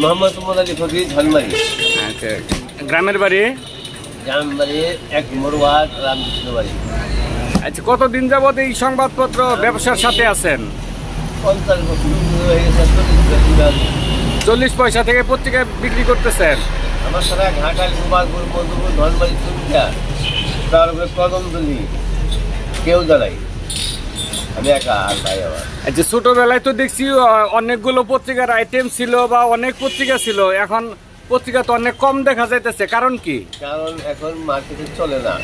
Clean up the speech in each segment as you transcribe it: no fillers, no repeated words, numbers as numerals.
Mohammad morally ফকির ধনবাড়ি। আচ্ছা, গ্রামের বাড়ি? গ্রামের বাড়ি এক মরুয়ার রামকৃষ্ণ বাড়ি। আচ্ছা, কতদিন যাবত এই সংবাদপত্র ব্যবসার সাথে আছেন? 50 বছর হয়ে গেছে। 40 পয়সা থেকে পত্রিকা বিক্রি করতেছেন? আমার সারা ঘাটাল, গোপালপুর, মধুপুর, ধনবাড়ি, চুরিয়া, তারপরে কদমতলি, কেউ দাঁড়াই, আমি একা আর ভাই আমার। আচ্ছা, ছোটবেলায় তো দেখছি অনেকগুলো পত্রিকার আইটেম ছিল বা অনেক পত্রিকা ছিল, এখন পত্রিকা তো অনেক কম দেখা যাইতেছে, কারণ কি? কারণ এখন মার্কেটে চলে না,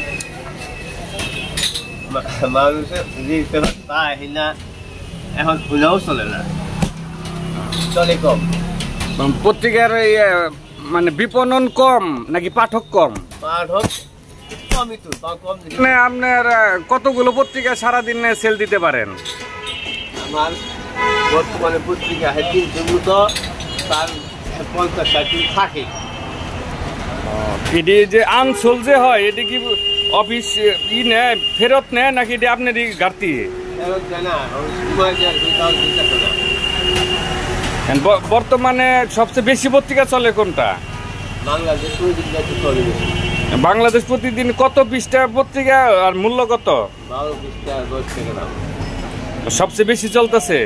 মানুষের না, এখন খুলেও চলে না, চলে কম। পত্রিকার মানে বিপণন কম নাকি পাঠক কম? পাঠক কমই তো, কম। মানে আপনার কতগুলো পত্রিকা সারাদিন সেল দিতে পারেন? আমার বর্তমানে পত্রিকা 300 মতো, তার 50-60 থাকে। এটি যে আনসোল যে হয়, এটি কি অফিস নেয়, ফেরত নেয় নাকি এটি আপনারই ঘাটতি? ফেরত দেয় না, সময় দেয়, তাও চিন্তা করে না। বর্তমানে সবচেয়ে বেশি পত্রিকা চলে কোনটা? বাংলাদেশ প্রতিদিন চলে বেশি। বাংলাদেশ প্রতিদিন কত পৃষ্ঠা পত্রিকা আর মূল্য কত? 12 পৃষ্ঠা 10 টাকা দাম। সবচেয়ে বেশি চলতেছে।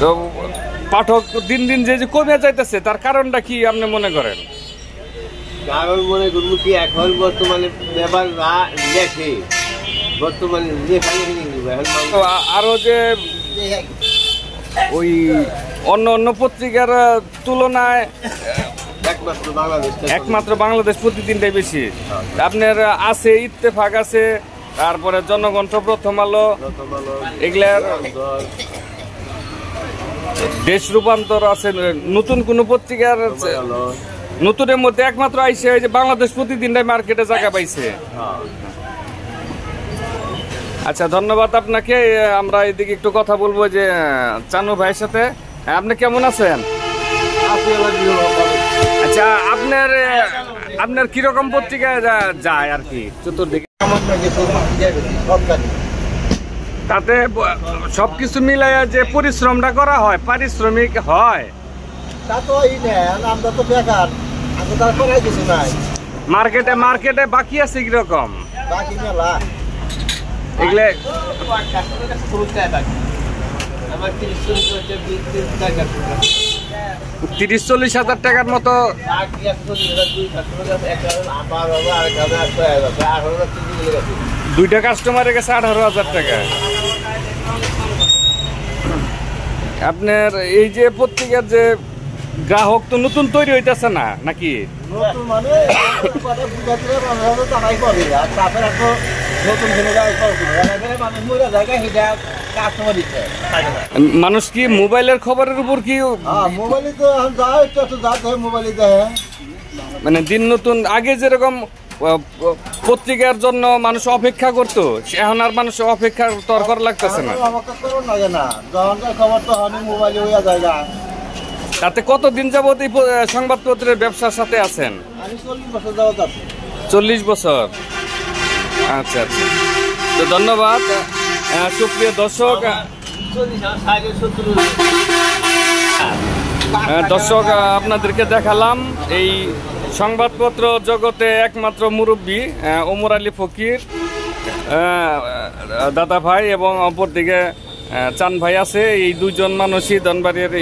তো পাঠক দিন দিন যে কমে যাইতেছে, তার কারণটা কি আপনি মনে করেন? কারণ মনে করবো কি, এখন বর্তমানে ব্যাপার দেখে, বর্তমানে আরো যে ওই অন্য পত্রিকার তুলনায় একমাত্র বাংলাদেশ প্রতিদিনটাই বেশি। আপনার আছে ইত্তেফাক আছে, তারপরে জনকণ্ঠ, প্রথম আলো, এগুলার দেশ রূপান্তর আছে। নতুন কোন পত্রিকার নতুনের মধ্যে একমাত্র আইসে যে বাংলাদেশ প্রতিদিনটাই মার্কেটে জায়গা পাইছে। আচ্ছা, ধন্যবাদ আপনাকে। আমরা এদিকে একটু কথা বলবো যে চানু ভাইয়ের সাথে। আপনি কেমন আছেন? আচ্ছা, আপনার কিরকম পত্রিকা যায় আর কি চতুর্দিকে? তাতে সবকিছু মিলাইয়া যে পরিশ্রমটা করা হয়, পারিশ্রমিক হয়? মার্কেটে বাকি আছে কিরকম? এগুলো 30-40 হাজার টাকার মতো। দুইটা কাস্টমারের কাছে 18,000 টাকা। আপনার এই যে পত্রিকার যে গ্রাহক তো নতুন তৈরি হইতেছে না নাকি? মানুষ কি মোবাইলের খবরের উপর কি মানে দিন নতুন, আগে যেরকম পত্রিকার জন্য মানুষ অপেক্ষা করতো, এখন আর মানুষ অপেক্ষা তরকর লাগতেছে না। তাতে কতদিন যাবত এই সংবাদপত্রের ব্যবসার সাথে আছেন? 40 বছর। আচ্ছা আচ্ছা, তো ধন্যবাদ। সুপ্রিয় দর্শক, আপনাদেরকে দেখালাম এই সংবাদপত্র জগতে একমাত্র মুরব্বী ওমর আলী ফকির দাদা ভাই, এবং অপরদিকে চান ভাই আছে। এই দুজন মানুষই ধনবাড়ির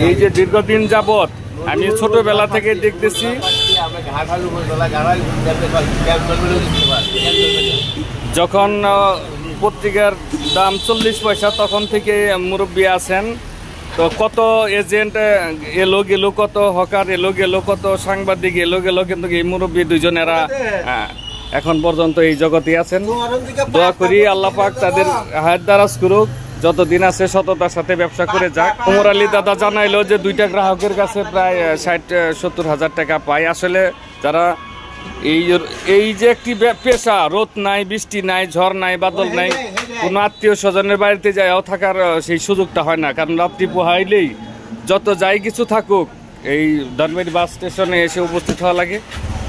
এই যে দীর্ঘদিন যাবত আমি ছোটবেলা থেকে দেখতেছি, যখন পত্রিকার দাম 40 পয়সা তখন থেকে মুরব্বী আছেন। তো কত এজেন্ট এলো গেল, কত হকার এলো গেল, কত সাংবাদিক এলো গেল, কিন্তু এই মুরব্বী দুজনেরা এখন পর্যন্ত এই জগতে আছেন। দোয়া করি আল্লাহ পাক তাদের হায়াত দারাজ করুক, যতদিন আছে সততার সাথে ব্যবসা করে যাক। ওমর আলী দাদা জানাইলো যে দুইটা গ্রাহকের কাছে প্রায় 60-70 হাজার টাকা পায়। আসলে যারা এই যে একটি পেশা, রোদ নাই, বৃষ্টি নাই, ঝড় নাই, বাদল নাই, কোনো আত্মীয় স্বজনের বাড়িতে যাও থাকার সেই সুযোগটা হয় না। কারণ রাত্রি পোহাইলেই যত যাই কিছু থাকুক এই ধনবাড়ি বাস স্টেশনে এসে উপস্থিত হওয়া লাগে।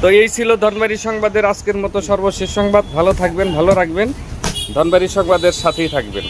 তো এই ছিল ধনবাড়ি সংবাদের আজকের মতো সর্বশেষ সংবাদ। ভালো থাকবেন, ভালো রাখবেন, ধনবাড়ি সংবাদের সাথেই থাকবেন।